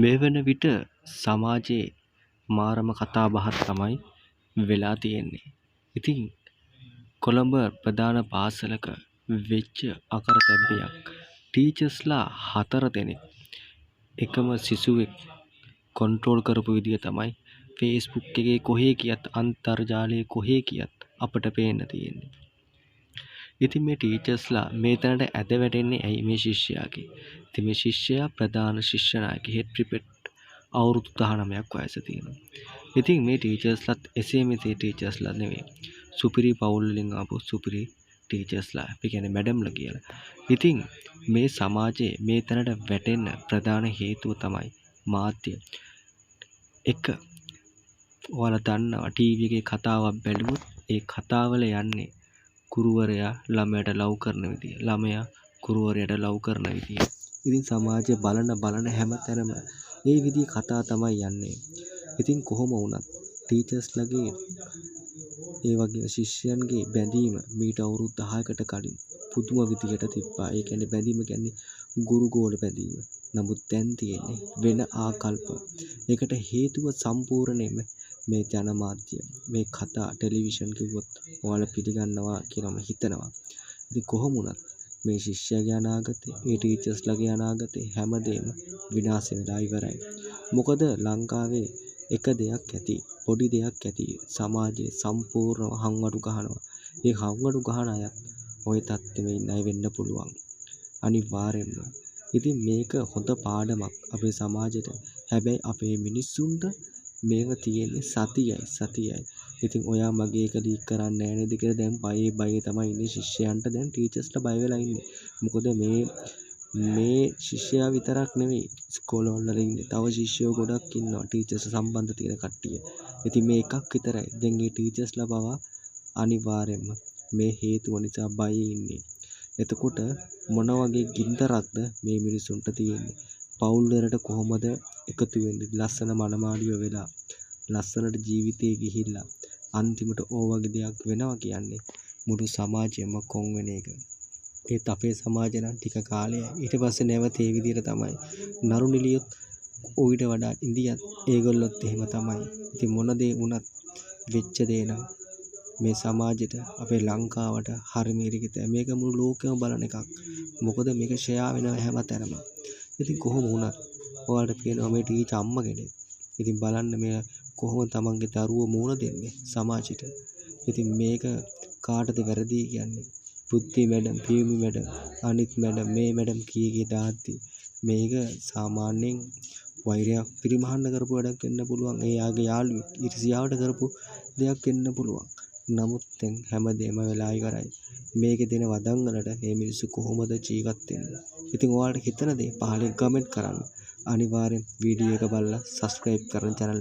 මෙවන විට සමාජයේ මාරම කතා බහක් තමයි වෙලා තියෙන්නේ. ඉතින් කොළඹ ප්‍රධාන පාසලක වෙච්ච අකරතැබ්බයක් ටීචර්ස්ලා 4 දෙනෙක් එකම සිසුවෙක් කන්ට්‍රෝල් කරපු විදිය තමයි Facebook එකේ කොහේ කියත් අන්තර්ජාලයේ කොහේ කියත් අපට පේන්න තියෙන්නේ. ඉතින් මේ ටීචර්ස්ලා මේ තැනට ඇද වැටෙන්නේ ඇයි මේ ශිෂ්‍යයාගේ? ඉතින් මේ ශිෂ්‍යයා ප්‍රධාන ශිෂ්‍ය නායක හෙඩ් ප්‍රිපෙට් අවුරුදු 19ක් වයස තියෙනවා. ඉතින් මේ ටීචර්ස්ලාත් එසේ මෙසේ ටීචර්ස්ලා නෙවෙයි. සුපිරි පවුල් වලින් ආපු සුපිරි ටීචර්ස්ලා. අපි කියන්නේ මැඩම්ලා කියලා. ඉතින් මේ සමාජයේ මේ තැනට වැටෙන්න ප්‍රධාන හේතුව තමයි මාධ්‍ය. එක ඔයාලා දන්නවා ටීවී එකේ කතාවක් බැලුවොත් ඒ කතාවල යන්නේ ගුරුවරයා ළමයට ලව් කරන විදිය. ළමයා ගුරුවරයාට ලව් කරන විදිය. ඉතින් සමාජයේ බලන හැම තැනම මේ විදිහේ කතා තමයි යන්නේ. ඉතින් කොහොම වුණත් ටීචර්ස්ලාගේ ඒ වගේ ශිෂ්‍යයන්ගේ බැඳීම මීට අවුරුදු 10කට කලින් පුදුම විදිහට තිබ්බා. ඒ කියන්නේ බැඳීම කියන්නේ ගුරු ගෝල බැඳීම. නමුත් දැන් තියෙන්නේ වෙන ආකල්ප. ඒකට හේතුව සම්පූර්ණයෙන්ම මේ ජනමාධ්‍ය. මේ කතා ටෙලිවිෂන් කිව්වොත් ඔයාලා පිළිගන්නවා කියලා මම හිතනවා. ඉතින් කොහොම වුණත් මේ ශිෂ්‍යයාගේ අනාගතේ, මේ ටීචර්ස්ලාගේ අනාගතේ හැමදේම විනාශ වෙලා ඉවරයි. මොකද ලංකාවේ එක දෙයක් ඇති, පොඩි දෙයක් ඇති. සමාජයේ සම්පූර්ණ හංවඩු ගහනවා. ඒ හංවඩු ගහන අය ওই තත්ත්වෙම ඉන්න අය වෙන්න පුළුවන්. අනිවාර්යෙන්ම. ඉතින් මේක හොඳ පාඩමක් අපේ සමාජයට. හැබැයි අපේ මිනිස්සුන්ට මේව තියෙන්නේ සතියයි. ඉතින් ඔයා මගේ එක ලීක් කරන්නේ නැහැ නේද කියලා දැන් බයේ තමයි ඉන්නේ ශිෂ්‍යයන්ට. දැන් ටීචර්ස්ලා බය වෙලා ඉන්නේ. මොකද මේ ශිෂ්‍යයා විතරක් නෙවෙයි ඉස්කෝලවල ඉන්නේ. තව ශිෂ්‍යයෝ ගොඩක් ඉන්නවා ටීචර්ස් සම්බන්ධ තියෙන කට්ටිය. ඉතින් මේ එකක් විතරයි. දැන් මේ ටීචර්ස්ලා පවා අනිවාර්යෙන්ම මේ හේතුව නිසා බයේ ඉන්නේ. එතකොට මොන වගේ ගින්දරක්ද මේ මිනිසුන්ට තියෙන්නේ? පවුල් වලට කොහොමද එකතු වෙන්නේ? ලස්සන මනමාලියෝ වෙලා ලස්සනට ජීවිතේ ගිහිල්ලා අන්තිමට ඕ වගේ දෙයක් වෙනවා කියන්නේ මුළු සමාජයම කොන් වෙන එක. ඒත් අපේ සමාජය නම් ටික කාලයක් ඊට පස්සේ නැවත ඒ විදිහට තමයි. නරු නිලියොත් ඌට වඩා ඉන්දියත් ඒගොල්ලොත් එහෙම තමයි. ඉතින් මොන දේ වුණත් වෙච්ච දේ නම් මේ සමාජෙට අපේ ලංකාවට හරිම ඉරිකිතයි. මේක මුළු ලෝකෙම බලන එකක්. මොකද මේක ෂෙයා වෙනවා හැමතැනම. ඉතින් කොහොම වුණත් ඔයාලට පේනවා මේ ටීචර් අම්මා කෙනෙක්. ඉතින් බලන්න මේ කොහොම තමන්ගේ දරුවෝ මුණ දෙන්නේ සමාජෙට. ඉතින් මේක කාටද වැරදි කියන්නේ? බුද්ධි මැඩම්, පියුමි මැඩම්, අනිත් මැඩම්, මේ මැඩම් කී දාද්දි මේක සාමාන්‍යයෙන් වෛරයක් පිරිමහන්න කරපු වැඩක් වෙන්න පුළුවන්. එයාගේ යාළුවෙක් ඉරිසියාවට කරපු දෙයක් වෙන්න පුළුවන්. නමුත් දැන් හැමදේම වෙලා ඉවරයි. මේකේ දෙන වදන් වලට මේ මිනිස්සු කොහොමද ජීවත් වෙන්නේ? ඉතින් ඔයාලට හිතන දේ පහලින් කමෙන්ට් කරන්න. අනිවාර්යෙන් වීඩියෝ එක බලලා subscribe කරන්න channel